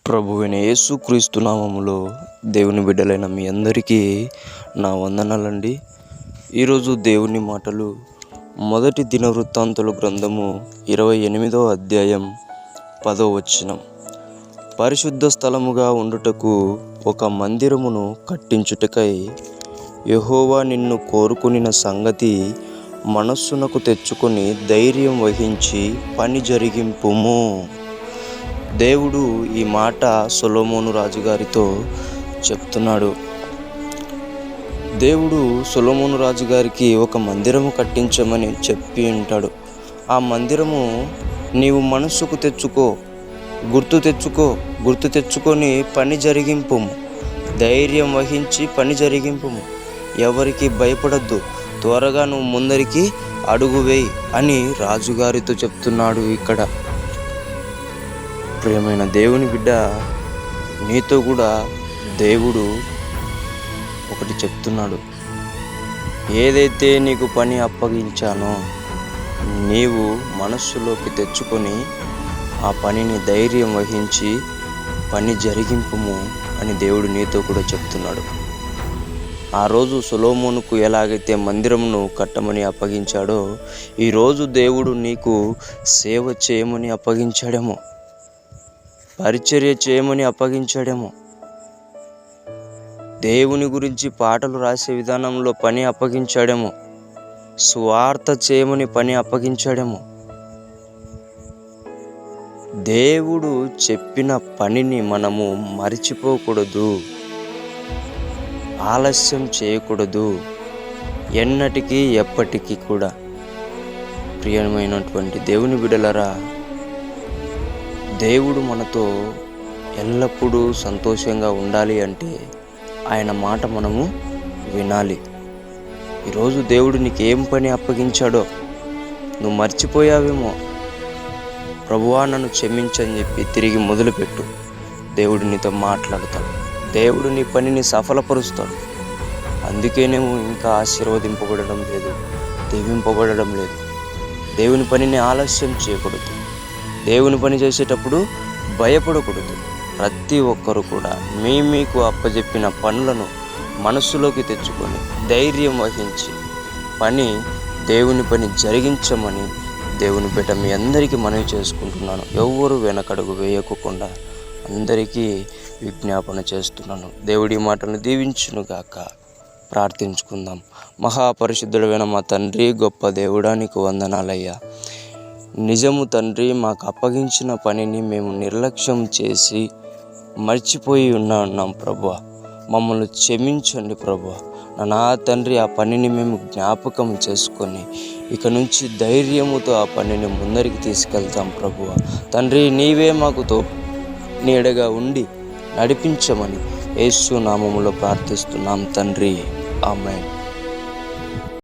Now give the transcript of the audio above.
ప్రభువైన యేసుక్రీస్తు నామములో దేవుని బిడ్డలైన మీ అందరికీ నా వందనాలండి. ఈరోజు దేవుని మాటలు మొదటి దినవృత్తాంతుల గ్రంథము 28వ అధ్యాయం 10వ వచనం. పరిశుద్ధ స్థలముగా ఉండుటకు ఒక మందిరమును కట్టించుటకై యెహోవా నిన్ను కోరుకొనిన సంగతి మనస్సునకు తెచ్చుకొని ధైర్యం వహించి పని జరిగింపుము. దేవుడు ఈ మాట సొలొమోను రాజుగారితో చెప్తున్నాడు. దేవుడు సొలొమోను రాజుగారికి ఒక మందిరము కట్టించమని చెప్పి ఉంటాడు. ఆ మందిరము నీవు మనస్సుకు తెచ్చుకో, గుర్తు తెచ్చుకొని పని జరిగింపుము. ధైర్యం వహించి పని జరిగింపుము. ఎవరికి భయపడద్దు, త్వరగా నువ్వు ముందరికి అడుగు వేయి అని రాజుగారితో చెప్తున్నాడు. ఇక్కడ ప్రియమైన దేవుని బిడ్డ, నీతో కూడా దేవుడు ఒకటి చెప్తున్నాడు. ఏదైతే నీకు పని అప్పగించానో నీవు మనస్సులోకి తెచ్చుకొని ఆ పనిని ధైర్యం వహించి పని జరిగింపుము అని దేవుడు నీతో కూడా చెప్తున్నాడు. ఆ రోజు సొలొమోనుకు ఎలాగైతే మందిరమును కట్టమని అప్పగించాడో ఈరోజు దేవుడు నీకు సేవ చేయమని అప్పగించాడేమో, పరిచర్య చేయమని అప్పగించాడేమో, దేవుని గురించి పాటలు రాసే విధానంలో పని అప్పగించాడేమో, సువార్త చేయమని పని అప్పగించాడేమో. దేవుడు చెప్పిన పనిని మనము మరిచిపోకూడదు, ఆలస్యం చేయకూడదు, ఎన్నటికీ ఎప్పటికీ కూడా. ప్రియమైనటువంటి దేవుని బిడ్డలారా, దేవుడు మనతో ఎల్లప్పుడూ సంతోషంగా ఉండాలి అంటే ఆయన మాట మనము వినాలి. ఈరోజు దేవుడు నీకేం పని అప్పగించాడో నువ్వు మర్చిపోయావేమో. ప్రభువా నన్ను క్షమించని చెప్పి తిరిగి మొదలుపెట్టు. దేవుడు నీతో మాట్లాడతాడు. దేవుడు నీ పనిని సఫలపరుస్తాడు. అందుకేనేమో ఇంకా ఆశీర్వదింపబడడం లేదు, దీవింపబడడం లేదు. దేవుని పనిని ఆలస్యం చేయకూడదు. దేవుని పని చేసేటప్పుడు భయపడకూడదు. ప్రతి ఒక్కరు కూడా మీకు అప్పచెప్పిన పనులను మనస్సులోకి తెచ్చుకొని ధైర్యం వహించి దేవుని పని జరిగించమని దేవుని బిడ్డ మీ అందరికీ మనవి చేసుకుంటున్నాను. ఎవ్వరూ వెనకడుగు వేయకుండా అందరికీ విజ్ఞాపన చేస్తున్నాను. దేవుడి మాటను దీవించునుగాక. ప్రార్థించుకుందాం. మహాపరిశుద్ధుడైన మా తండ్రి, గొప్ప దేవుడా, నీకు వందనాలయ్యా. నిజము తండ్రి, మాకు అప్పగించిన పనిని మేము నిర్లక్ష్యం చేసి మర్చిపోయి ఉన్నాం ప్రభువా. మమ్మల్ని క్షమించండి ప్రభువా. నా తండ్రి, ఆ పనిని మేము జ్ఞాపకం చేసుకొని ఇక నుంచి ధైర్యముతో ఆ పనిని ముందరికి తీసుకెళ్తాం ప్రభువా. తండ్రి, నీవే మాకు నీడగా ఉండి నడిపించమని యేసు నామములో ప్రార్థిస్తున్నాం తండ్రి. ఆమేన్.